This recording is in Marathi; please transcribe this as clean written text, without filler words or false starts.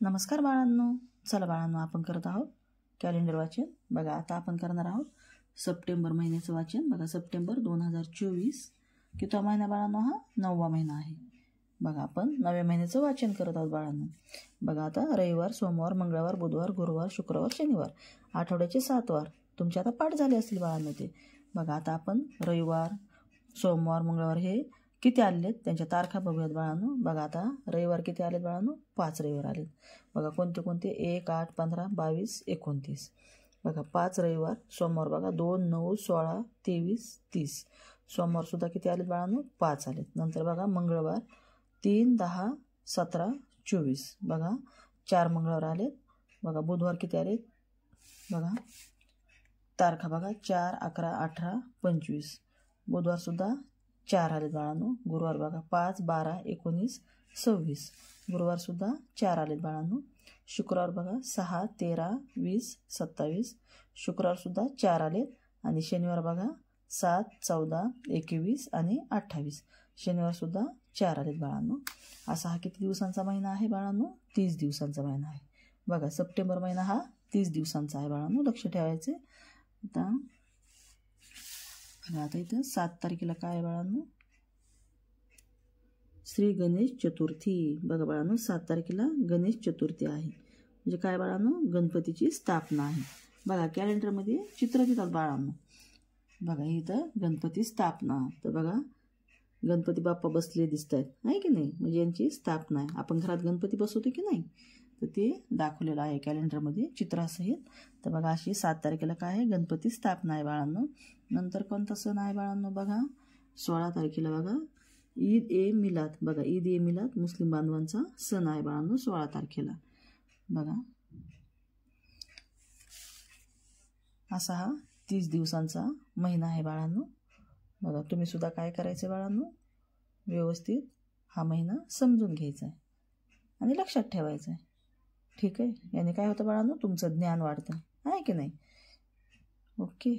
नमस्कार बाळांनो, चला बाळांनो आपण करत आहोत कॅलेंडर वाचन. बघा आता आपण करणार आहोत सप्टेंबर महिन्याचं वाचन. बघा सप्टेंबर 2024 कितवा महिना बाळांनो? हा 9वा महिना आहे. बघा आपण 9व्या महिन्याचं वाचन करत आहोत बाळांनो. बघा आता रविवार, सोमवार, मंगळवार, बुधवार, गुरुवार, शुक्रवार, शनिवार, आठवड्याचे 7 वार तुमचे आता पाठ झाले असतील बाळांनो ते. बघा आता आपण रविवार, सोमवार, मंगळवार हे किती आलेत त्यांच्या तारखा बघूयात बाळांनो. बघा आता रविवार किती आलेत बाळांनो? 5 रविवार आलेत. बघा कोणते कोणते? 1, 8, 15, 22, 29. बघा 5 रविवार. सोमवार बघा 2, 9, 16, 23, 30. सोमवार सुद्धा किती आलेत बाळांनो? 5 आलेत. नंतर बघा मंगळवार 3, 10, 17, 24. बघा 4 मंगळवार आलेत. बघा बुधवार किती आलेत? बघा तारखा बघा 4, 11, 18, 25. बुधवार सुद्धा 4 आलेत बाळांनो. गुरुवार बघा 5, 12, 19, 26. गुरुवार सुद्धा 4 आलेत बाळांनो. शुक्रवार बघा 6, 13, 20, 27. शुक्रवार सुद्धा 4 आलेत. आणि शनिवार बघा 7, 14, 21 आणि 28. शनिवार सुद्धा 4 आलेत बाळांनो. असा हा किती दिवसांचा महिना आहे बाळांनो? 30 दिवसांचा महिना आहे. बघा सप्टेंबर महिना हा 30 दिवसांचा आहे बाळांनो, लक्ष ठेवायचे. आता इथं 7 तारखेला काय आहे बाळांनो? श्री गणेश चतुर्थी. बघा बाळांनो 7 तारखेला गणेश चतुर्थी आहे. म्हणजे काय बाळांनो? गणपतीची स्थापना आहे. बघा कॅलेंडरमध्ये चित्र देतात बाळांनो. बघा इथं गणपती स्थापना. तर बघा गणपती बाप्पा बसले दिसत आहेत, आहे की नाही? म्हणजे यांची स्थापना आहे. आपण घरात गणपती बसवतो की नाही, तर ते दाखवलेलं आहे कॅलेंडरमध्ये चित्रासहित. तर बघा अशी 7 तारखेला काय आहे? गणपती स्थापना आहे बाळांनो. नंतर कोणता सण आहे बाळांनो? बघा 16 तारखेला बघा ईद ए मिलाद. बघा ईद ए मिलाद मुस्लिम बांधवांचा सण आहे बाळांनो 16 तारखेला. बघा असा हा 30 दिवसांचा महिना आहे बाळांनो. बघा तुम्ही सुद्धा काय करायचं बाळांनो? व्यवस्थित हा महिना समजून घ्यायचा आहे आणि लक्षात ठेवायचं आहे. ठीक आहे? याने काय होतं बाळांनो? तुमचं ज्ञान वाढतं, आहे की नाही? ओके.